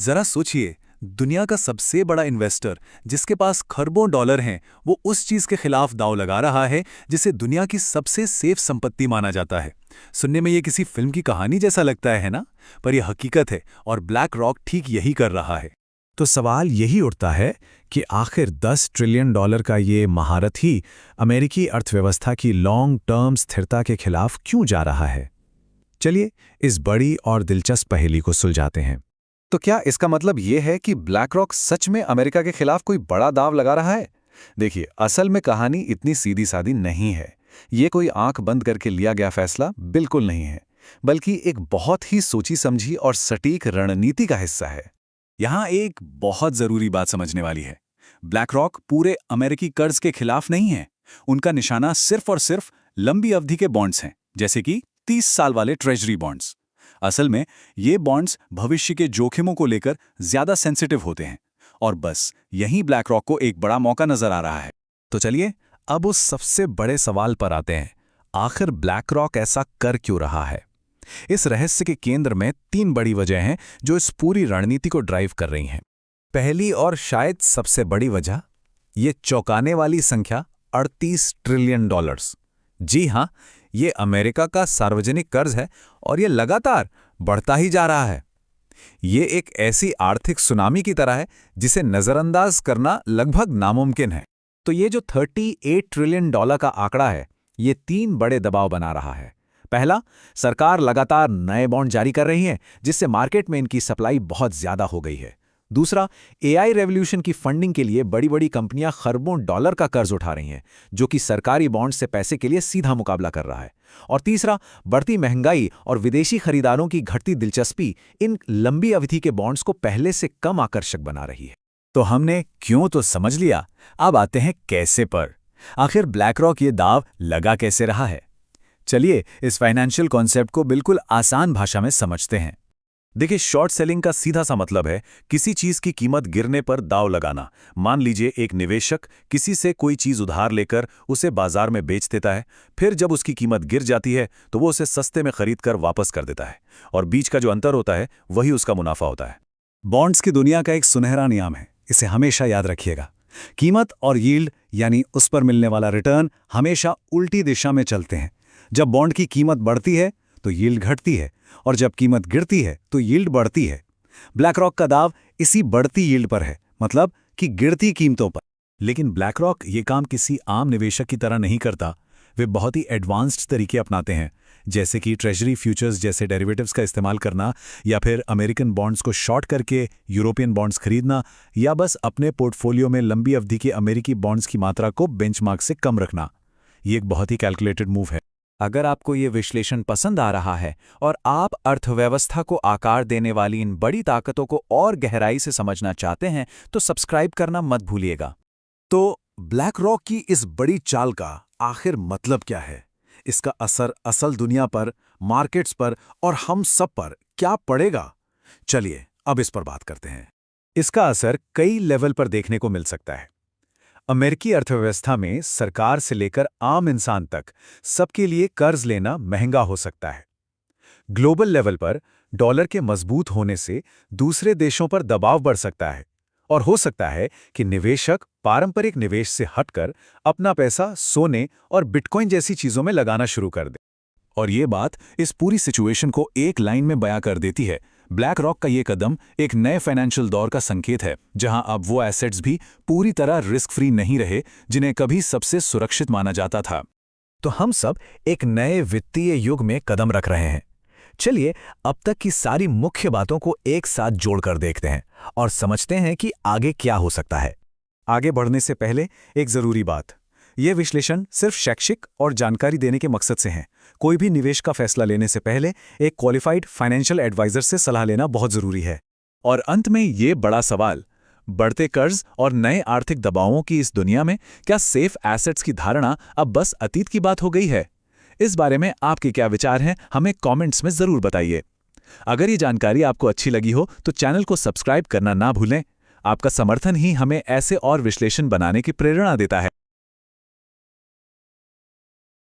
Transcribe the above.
जरा सोचिए, दुनिया का सबसे बड़ा इन्वेस्टर जिसके पास खरबों डॉलर हैं, वो उस चीज के खिलाफ दांव लगा रहा है जिसे दुनिया की सबसे सेफ संपत्ति माना जाता है। सुनने में ये किसी फिल्म की कहानी जैसा लगता है ना? पर यह हकीकत है और ब्लैक रॉक ठीक यही कर रहा है। तो सवाल यही उठता है कि आखिर 10 ट्रिलियन डॉलर का ये महारत ही अमेरिकी अर्थव्यवस्था की लॉन्ग टर्म स्थिरता के खिलाफ क्यों जा रहा है। चलिए इस बड़ी और दिलचस्प पहेली को सुलझाते हैं। तो क्या इसका मतलब ये है कि ब्लैक रॉक सच में अमेरिका के खिलाफ कोई बड़ा दांव लगा रहा है? देखिए, असल में कहानी इतनी सीधी सादी नहीं है। ये कोई आंख बंद करके लिया गया फैसला बिल्कुल नहीं है, बल्कि एक बहुत ही सोची समझी और सटीक रणनीति का हिस्सा है। यहाँ एक बहुत जरूरी बात समझने वाली है। ब्लैक रॉक पूरे अमेरिकी कर्ज के खिलाफ नहीं है। उनका निशाना सिर्फ और सिर्फ लंबी अवधि के बॉन्ड्स हैं, जैसे कि 30 साल वाले ट्रेजरी बॉन्ड्स। असल में ये बॉन्ड्स भविष्य के जोखिमों को लेकर ज्यादा सेंसिटिव होते हैं, और बस यहीं ब्लैक रॉक को एक बड़ा मौका नजर आ रहा है। तो चलिए अब उस सबसे बड़े सवाल पर आते हैं, आखिर ब्लैक रॉक ऐसा कर क्यों रहा है। इस रहस्य के केंद्र में 3 बड़ी वजह हैं जो इस पूरी रणनीति को ड्राइव कर रही हैं। पहली और शायद सबसे बड़ी वजह, ये चौंकाने वाली संख्या 38 ट्रिलियन डॉलर्स। जी हां, ये अमेरिका का सार्वजनिक कर्ज है और ये लगातार बढ़ता ही जा रहा है। ये एक ऐसी आर्थिक सुनामी की तरह है जिसे नजरअंदाज करना लगभग नामुमकिन है। तो ये जो 38 ट्रिलियन डॉलर का आंकड़ा है, ये 3 बड़े दबाव बना रहा है। पहला, सरकार लगातार नए बॉन्ड जारी कर रही है जिससे मार्केट में इनकी सप्लाई बहुत ज्यादा हो गई है। दूसरा, एआई रेवोल्यूशन की फंडिंग के लिए बड़ी बड़ी कंपनियां खरबों डॉलर का कर्ज उठा रही हैं, जो कि सरकारी बॉन्ड से पैसे के लिए सीधा मुकाबला कर रहा है। और तीसरा, बढ़ती महंगाई और विदेशी खरीदारों की घटती दिलचस्पी इन लंबी अवधि के बॉन्ड्स को पहले से कम आकर्षक बना रही है। तो हमने क्यों तो समझ लिया, अब आते हैं कैसे पर। आखिर ब्लैक रॉक ये दाव लगा कैसे रहा है। चलिए इस फाइनेंशियल कॉन्सेप्ट को बिल्कुल आसान भाषा में समझते हैं। देखिए, शॉर्ट सेलिंग का सीधा सा मतलब है किसी चीज की कीमत गिरने पर दाव लगाना। मान लीजिए एक निवेशक किसी से कोई चीज उधार लेकर उसे बाजार में बेच देता है, फिर जब उसकी कीमत गिर जाती है तो वो उसे सस्ते में खरीद कर वापस कर देता है, और बीच का जो अंतर होता है वही उसका मुनाफा होता है। बॉन्ड्स की दुनिया का एक सुनहरा नियम है, इसे हमेशा याद रखिएगा। कीमत और यील्ड यानी उस पर मिलने वाला रिटर्न हमेशा उल्टी दिशा में चलते हैं। जब बॉन्ड की कीमत बढ़ती है तो यील्ड घटती है, और जब कीमत गिरती है तो यील्ड बढ़ती है। ब्लैक रॉक का दाव इसी बढ़ती यील्ड पर है, मतलब कि गिरती कीमतों पर। लेकिन ब्लैक रॉक ये काम किसी आम निवेशक की तरह नहीं करता। वे बहुत ही एडवांस्ड तरीके अपनाते हैं, जैसे कि ट्रेजरी फ्यूचर्स जैसे डेरिवेटिव्स का इस्तेमाल करना, या फिर अमेरिकन बॉन्ड्स को शॉर्ट करके यूरोपियन बॉन्ड्स खरीदना, या बस अपने पोर्टफोलियो में लंबी अवधि के अमेरिकी बॉन्ड्स की मात्रा को बेंचमार्क से कम रखना। ये एक बहुत ही कैलकुलेटेड मूव है। अगर आपको ये विश्लेषण पसंद आ रहा है और आप अर्थव्यवस्था को आकार देने वाली इन बड़ी ताकतों को और गहराई से समझना चाहते हैं तो सब्सक्राइब करना मत भूलिएगा। तो ब्लैक रॉक की इस बड़ी चाल का आखिर मतलब क्या है? इसका असर असल दुनिया पर, मार्केट्स पर और हम सब पर क्या पड़ेगा? चलिए अब इस पर बात करते हैं। इसका असर कई लेवल पर देखने को मिल सकता है। अमेरिकी अर्थव्यवस्था में सरकार से लेकर आम इंसान तक सबके लिए कर्ज लेना महंगा हो सकता है। ग्लोबल लेवल पर डॉलर के मजबूत होने से दूसरे देशों पर दबाव बढ़ सकता है, और हो सकता है कि निवेशक पारंपरिक निवेश से हटकर अपना पैसा सोने और बिटकॉइन जैसी चीजों में लगाना शुरू कर दे। और ये बात इस पूरी सिचुएशन को एक लाइन में बयां कर देती है। ब्लैक रॉक का ये कदम एक नए फाइनेंशियल दौर का संकेत है, जहां अब वो एसेट्स भी पूरी तरह रिस्क फ्री नहीं रहे जिन्हें कभी सबसे सुरक्षित माना जाता था। तो हम सब एक नए वित्तीय युग में कदम रख रहे हैं। चलिए अब तक की सारी मुख्य बातों को एक साथ जोड़कर देखते हैं और समझते हैं कि आगे क्या हो सकता है। आगे बढ़ने से पहले एक जरूरी बात, यह विश्लेषण सिर्फ शैक्षिक और जानकारी देने के मकसद से है। कोई भी निवेश का फैसला लेने से पहले एक क्वालिफाइड फाइनेंशियल एडवाइजर से सलाह लेना बहुत जरूरी है। और अंत में ये बड़ा सवाल, बढ़ते कर्ज और नए आर्थिक दबावों की इस दुनिया में क्या सेफ एसेट्स की धारणा अब बस अतीत की बात हो गई है? इस बारे में आपके क्या विचार हैं, हमें कमेंट्स में जरूर बताइए। अगर ये जानकारी आपको अच्छी लगी हो तो चैनल को सब्सक्राइब करना ना भूलें। आपका समर्थन ही हमें ऐसे और विश्लेषण बनाने की प्रेरणा देता है।